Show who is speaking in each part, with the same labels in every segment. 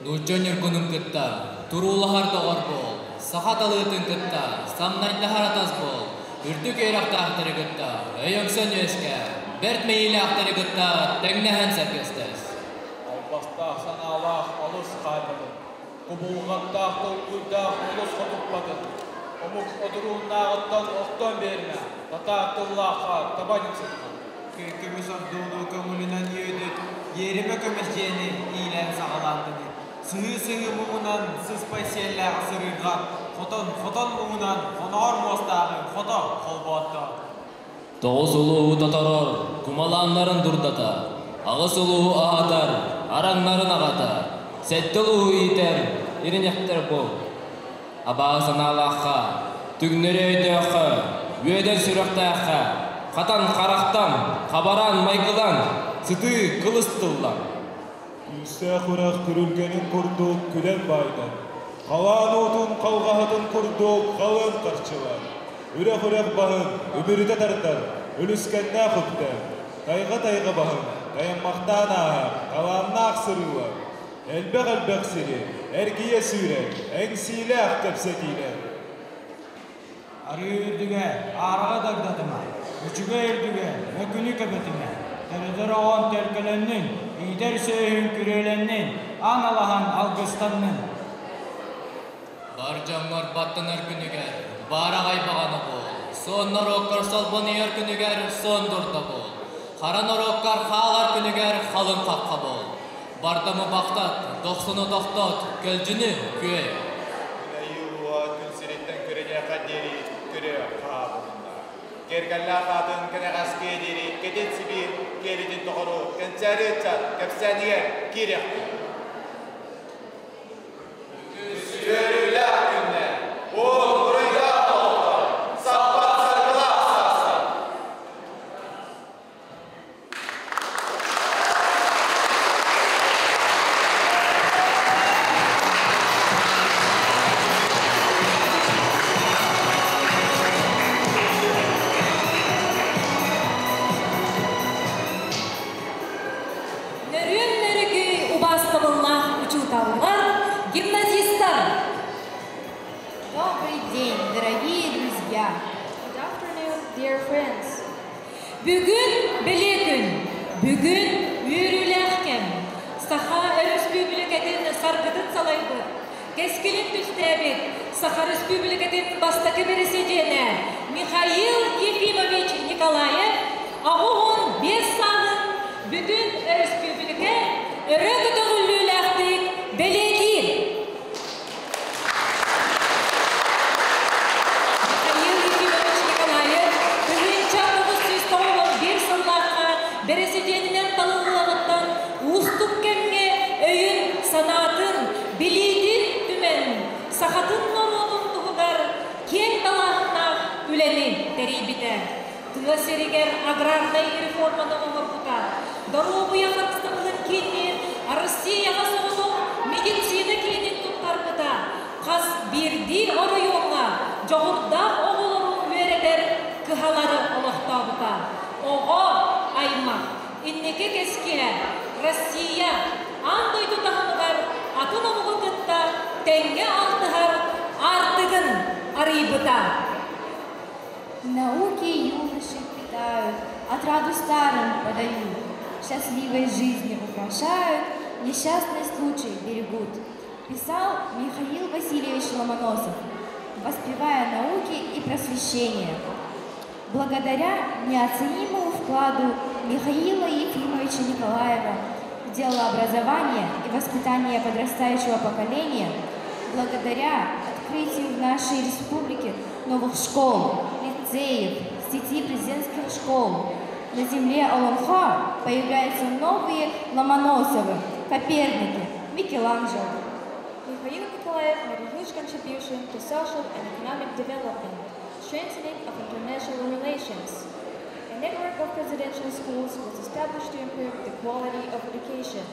Speaker 1: Nujjonier kunum kıtta, turulahar da orbol, sahatalığıtın kıtta, samnaytlahar atas bol, ürtük eyrakta ahtırı kıtta, öyöksön öske, bert meyili ahtırı kıtta, tegnehen serkestes.
Speaker 2: Albastah sanallah alus kaypadın, kubulgattah tolkuydah olus kodukpadın, omuk oduruğundağıttan oktan berine, tatağıtıllah'a tabancık sıkın.
Speaker 3: Kökümüz abdulu kömülünen yödüt, yerime kömezceğini iyilen sağlandını. Sığı muğunan sıspay selle asırırgan, xoton muğunan xonor mostağı, xoto kolbotta.
Speaker 1: Toğuz uluğu tataror, kumalanların durdata, ağız uluğu ağatar, aranların ağata, sette uluğu iter, irinekter bol. Abağı sanalaqqa, tügneri öydöqqa, üyeder süröqtaqqa, qatan qaraqtan, qabaran maykılan, sıtı kılыстылlan.
Speaker 4: Üsse kurak türülgenin kurduk külen baydan. Kalan otun kavgahatın kurduk kalın qarçılar. Ürek bahın, ömürüde tartar, ölüskenne xuttar. Tayga bahın, dayanmaqtan ağa, kalanına aksırılar. Elbek siri, ergiye sürek, engsile aktepsetiyle.
Speaker 3: Arı ürdüge, arağa dagdadıma, üçüge ürdüge, mökünü köpetime. Teredir oğan terkelennin, ider söyün kürelennin, analahan algıstannin.
Speaker 1: Barcamlar battınar günüger, bara qaybağanı bol. Sonlar okkar salbını yer günüger, son durda bol. Qaranor okkar xağar günüger, xalın qaqqa bol. Bardamı baqtat, doqsunu doqtot, kölcünü köy.
Speaker 5: Güneyi gün siritten körece qadderi, köre qağabında. Gergalla qadın kene qaske ederi, kedet sibir, keridin toqoru, kentsari etçat, kepsaniye, kirekti. Sürülüler günler, oğul burayda oldu, sappat sargıla asarsan.
Speaker 6: Нөрүн-нөрүгү убастыбыллах учуталлар, гимназистар.
Speaker 7: Добрый день, дорогие друзья!
Speaker 8: Good afternoon, dear friends.
Speaker 6: Бүгүн белекүн, бүгүн үйрүлэхкем. Саха Республикатын саргытын салайбы. Кескилин түстәбит, Саха Республикатын бастакы бересежене Михаил Ефимович Николаев, ағуғын 5 сағын бүтін республика өрөгі төгілліләқтік белекир. Михаил Ефимович Николаев, бүгінча 991 сыллаққа бересеженінен талылығыттан ұстық кемге өйін санатын білейдін түмен сақатын норматын тұғығар кен талағына үлені терейбіті. Тыға серігер аграрный реформаны оңырпыта. Дорогуя қақстығылын кенмен, Россияға соғылу медицина кенен тұттарпыта. Қас берді орайонға, жоғырда оғылыру өредер кыхалары олықтабыта. Оға аймақ, иннеке кеске, Россия, андой тұтағынығар, атын оңғы күтта, тәңге алтығар, артығын арыйбыта.
Speaker 7: Науки юноши питают, отраду старым подают, счастливой жизни украшают, несчастный случай берегут. Писал Михаил Васильевич Ломоносов, воспевая науки и просвещение. Благодаря неоценимому вкладу Михаила Ефимовича Николаева в дело образования и воспитания подрастающего поколения, благодаря открытию в нашей республике новых школ, лицеев, сети президентских школ, на земле Олонха появляются новые Ломоносовы, Коперники, Микеланджело.
Speaker 8: Mikhail Nikolaev made a huge contribution to social and economic development, strengthening of international relations. A network of presidential schools was established to improve the quality of education.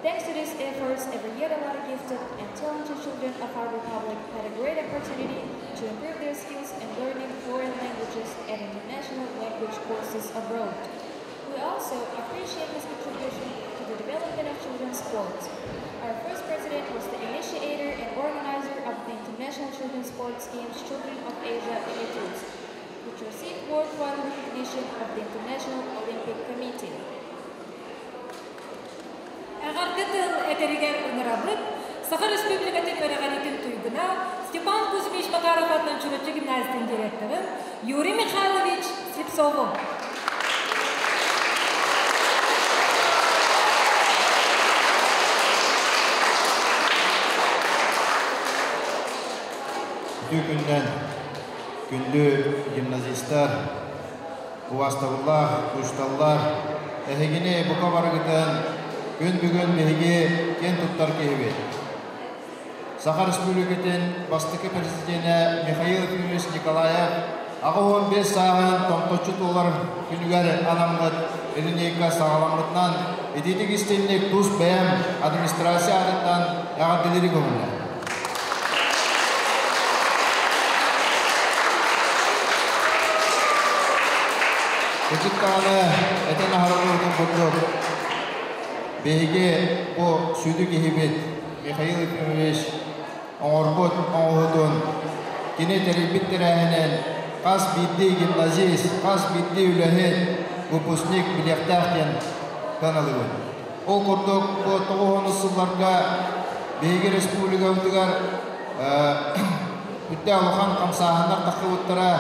Speaker 8: Thanks to these efforts, every year a lot of gifted and talented children of our republic had a great opportunity to improve their skills in learning foreign languages and international language courses abroad. We also appreciate his contribution to the development of children's sports. Our first president, children's sports games Children of Asia Etudes, which received worldwide recognition of the International Olympic Committee.
Speaker 6: Ағаргытыл әтерігер ұнырабыт, Сахар Республикатын өрәғанетін туйгына Степан Кузьмич Макаров атынан чүрөтчі гимназиясының директоры Юрий Михайлович Слепцову.
Speaker 9: Күнден күнді гимназистар, уастағылар, ұшталар, әхегіне бұқа барығытын күн бүгін бейге кен тұттар кейбет. Сахар Республикатын бастықы президенті Михаил Ефимович Николаев ағы 15 сағын томточу толар күнігер анамғыт әлінейка сағаламғытнан едетік істелінек тұс бәйім администрация адыттан яғадылері көмілі. Күтіктағаны әтен ағарылығын бұлдық. Бейге бұл сүйді кейбет Михаил Ефимович оңырбұт оңғыдың кене тәрелбеттер әйінен қас бейді гимназист, қас бейді үләхет выпускник білектәқтен қанылығын. Ол құрдық бұл 90 сылларға Бейге республика өтігер үтті алуған қамсағындар тақы өттіра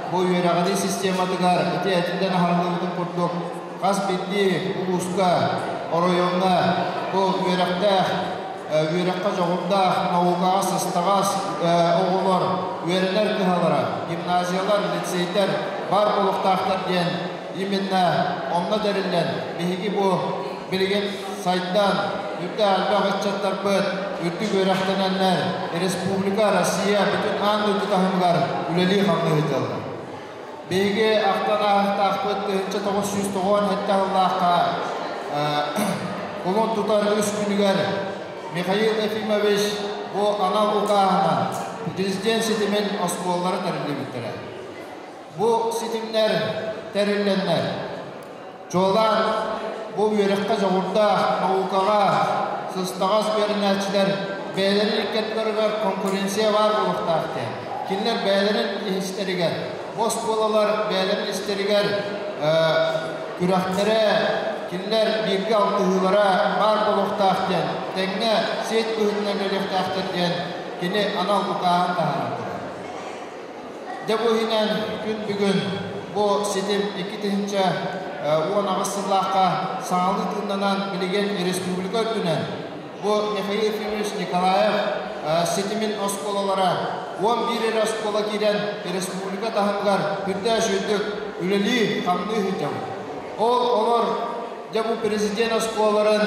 Speaker 9: бұл үйерағады систематығар әте әтінден ағарылығын құрдық. Қас бейді ұлысқа, оройонға бұл үйераққа жоғырда науғаға сыстағас оғылар, үйерінер күхалара, гимназиялар, лицейтер бар болуқтақтар ден, именно онна дәрілден, бейгі бұл білген сайттан, үтті әлбақ үтчаттар бұд, үтті үйерақтананлар, Республика, Россия, бүтін аң үтті тахымғар үлелі қамды үтілді. Бейге ақтан ағықтақ бұд 1990 әтті Аллахқа Қолын тұтар үш күнігер Михаил Ефимович бұл анал ұқағынан президент сетімен осқолары тәрілі біттірі. Бұл сетімдер тәріленлер. Жолан бұл үйерекқа жоғырда науқаға сыстағас берін әтшілер бәйлерін еккетлерігер конкуренция бар болуқтақты. Келер бәйлерін естерігер. Бос болалар бәйлерін естерігер күрақтері Киллер бірге алтығылара бар болуқтақтен, тәңгі сет өтінен өліқтақтен кені анал бұқағын тағырды. Деп ойынан күн бүгін бұл сетім 2-тінші 10 ағысырлаққа саңалы тыңданан білеген республика өтінен бұл Михаил Ефимович Николаев сетімін осколалара 11 оскола керен республика тағымғар күрді жөндік үлілі қамны хүйтем. Олар Жабу президент осколарын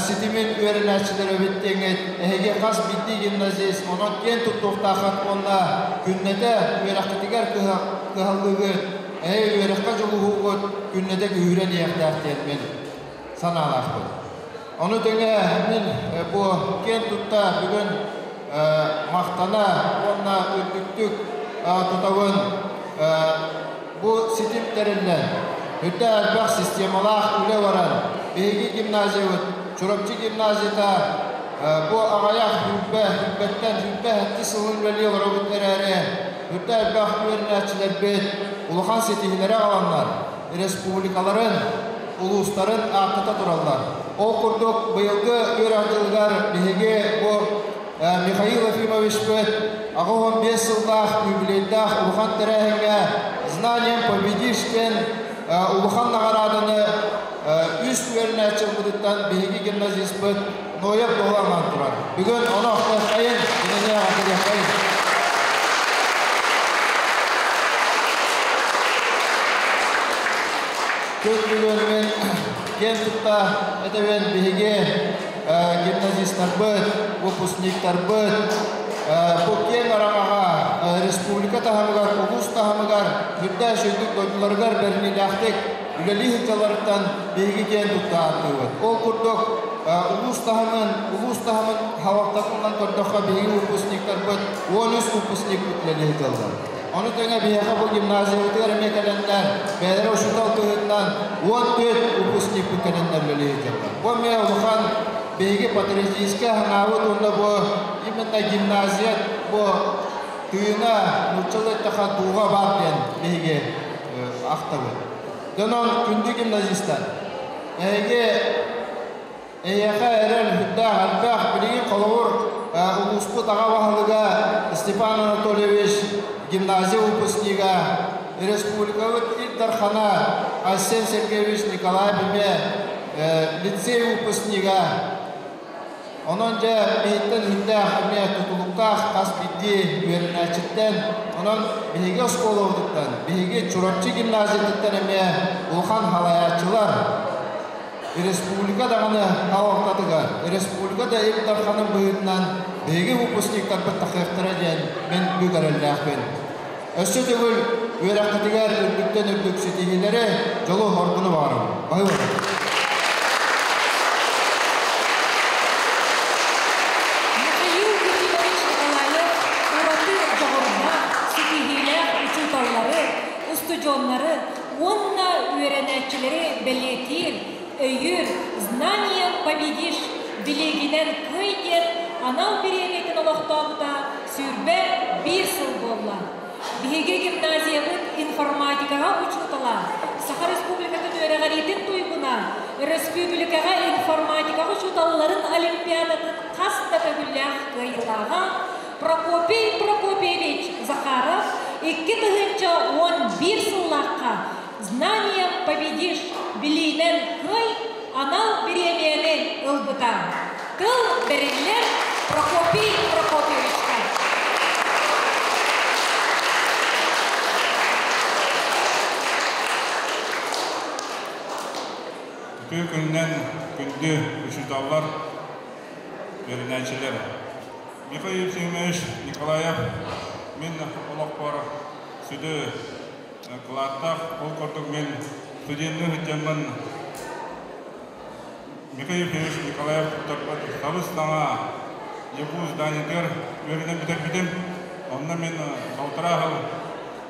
Speaker 9: сетімен өрін әтшілері өттеңет, әйге қас бітті гимназист, онын кен тұттуқтақат онна күннеті өріқтігер күхалдығы, әй өріққа жолу ғуғыт күннеті күйірен еқтәқтен мен саналақпын. Оны төңе мен бұл кен тұтта бүгін мақтана, онна өттіктік тұтауын бұл сетім тәрілден. Үтті әлбақ системалақ үлі варан. Бейгі гимназия өт, Чурапчы гимназията бұл ағаяқ хүббеттен хүббе әтті сылын бәлі олар өттер әрі. Үтті әлбақ өрін әтшілер бет, ұлыған сетихілері аланлар, республикаларын, ұлыстарын ақтыта тұралар. Ол құрдық бұйылғы өр ағдылғар бейге бұл Михаил Ефимович бет, ағы 15 сылдақ, юбилейдақ ұлыған тәрәхіңе знанием победишкен Улухан нағарадыны үст өрін әтшіл бұдыттан бейгі гимназист бұд нойып доғламан тұрар. Бүгін оны ақтық қайын, дүніне ағатыр яқайын. Көк бүгін мен кен тұтта әтәуен бейге гимназисттар бұд, выпускниктар бұд, бұл кен арағаға республика тағамығар, ұлыс тағамығар, күрді шөйдік дойдыларғар бәріне ләқтік үләлі хиталарыттан бейгі кен тұтта аттығыд. Ол күрдік ұлыс тағамын хавақтақылған көрдіққа бейгі выпускниктар бұд, 13 выпускник үләлі хиталдар. Оны төңе бейіға бұл гимназия өтігер әме кәлендер, бәлері ұшытал күгінден 14 выпускник кәлендер үләлі хиталдар. Бұл ме ұлыған бейгі патриотический ханавы тұнда бұл именно гимназият бу тыына нучалы таха туга бар ден беге актабы. Донон күндү гимназисттар. Эйяха эрен хүдда халбах билиги коловур улуспу тага бахалыга Степан Анатольевич гимназия выпускнига республикавыт Илдархана Арсен Сергеевич Николай Биме лицей выпускнига. Онон же бейттен хүдда хаме тутулуктах кас бидди верначиттен онон биге школовдуктан биге чурапчы гимназияттан эме улхан халаячылар республика даганы хавактатыга республика да Илдарханын быйытынан биге выпускниктар баттахтара ден мен бүгөрөлдөхпүн. Өссө түгүл өрөкөтүгөр үрдүктөн үрдүк сетигилери жолу хоркуну бар. Байбай.
Speaker 6: Студионнары, онна үйренәтчілері білетір, өйір, знанием победиш, білегінен көйден, анау береметін олықтауыда сүрбе 1 сыл болла. Беге гимназиябыт информатикаға учутала, Саха Республикатын өрәғаретін туйгуна, республикаға информатикаға учуталыларын олимпиадатын қаста төгілләқ ғайылаға Прокопий Прокопьевич Захаров 2011 сыллаққа знанием победиш білейнен көй анау беремені ұлбыта. Тыл берелер Прокопий Прокопьевичқа.
Speaker 10: Көй күннен күнді үшіталар берінәчілер. Михаил Семенович Николаев мен олақпар сүді қылаттақ ол көрдік мен студентні үттенмін. Михаил Семенович Николаев табыс таңа ебу зданитер өрінен бітер бітем. Онна мен қалтырағыл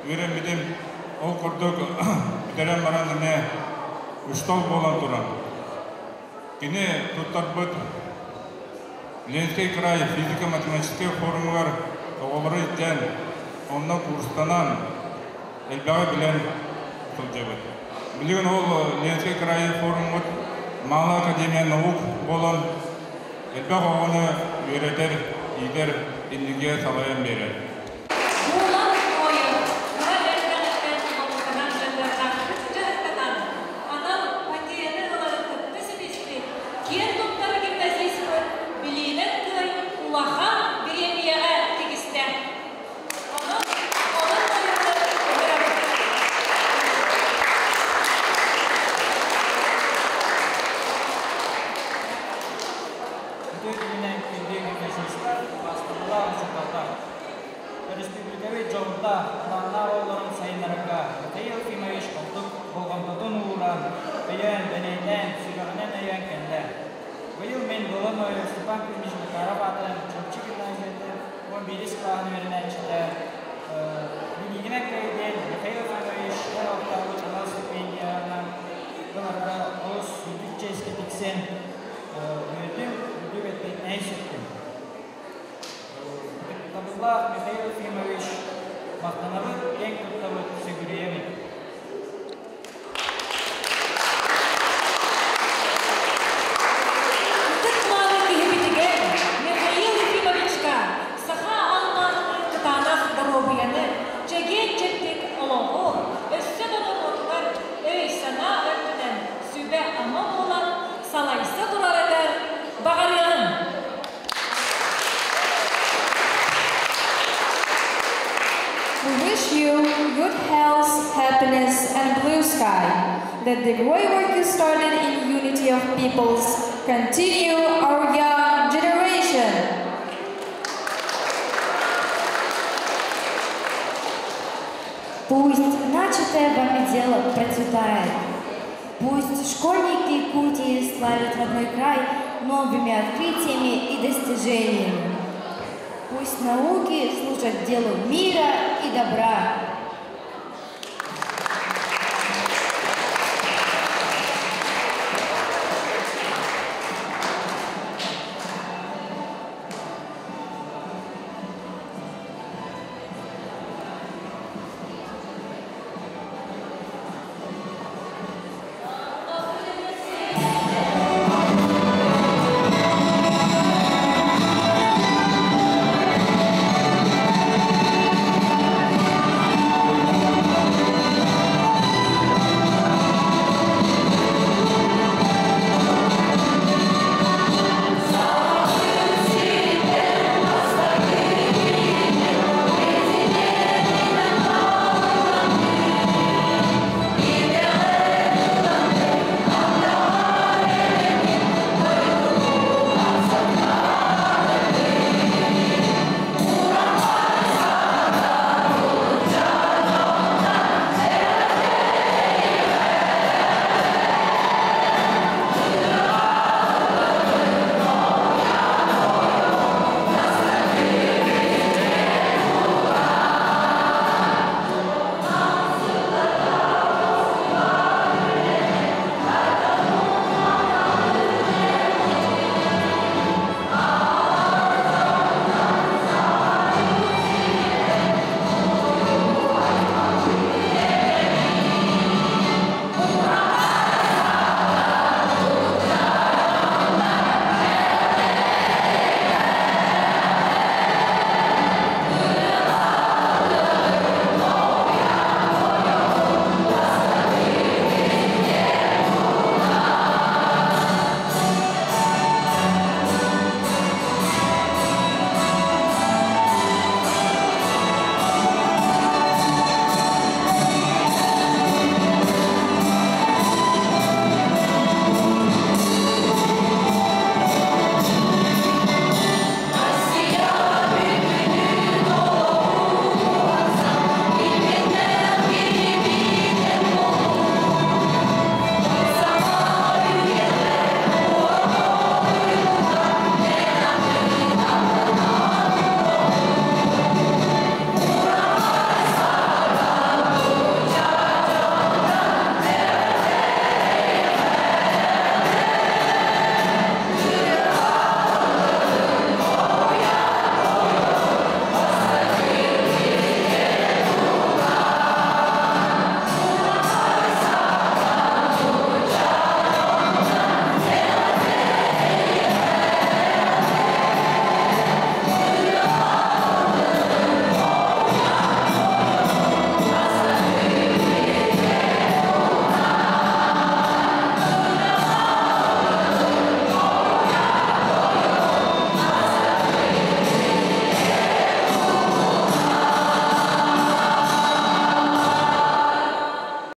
Speaker 10: өрен бітем. Ол көрдік бітерен баран әне үштал болан тұран. Кене тұттар бұд Ленинский край физико-математический форумлар оғылыры еттен, онна курстанан әлбәғі білен қылдебіт. Білген ол Ленинский край форумыт Мала Академия наук болан әлбәғі оғыны өретер, егер ендіге салайын берер.
Speaker 3: Республикави жолда Ранна оларын сайынарыға Михаил Фимович олдық болғандадың ұлыран өйен, бәнейден, сүгіғінен өйен кәнді. Бұйыл мен болын ойы Степан Кузьмич Макаров атын Чөпчі гимназияты 11 клағын өрін әншіді. Білігіне көйден Михаил Фимович әр оқтағы жаңа стипендияна бұларға оз үдікческе тіксен өйдің өтпейтін әй сөттім. Табылла Михаил Ефимович мақтанабыт, ең тұттабыт сүгіреемін.
Speaker 6: Тұтмағы кейбітіген Михаил Ефимовичка саха алманы тұтанақ дұробияны чеген четтік олығы өссі дұнығылар өй сана өртінен сүбе аман болан салайсы тұрар әдер бағарияның.
Speaker 8: We wish you good health, happiness, and blue sky. That the great work you started in unity of peoples continue our young generation.
Speaker 7: Пусть начатое вами дело процветает. Пусть школьники Якутии славят родной край новыми открытиями и достижениями. Пусть науки служат делу мира и добра.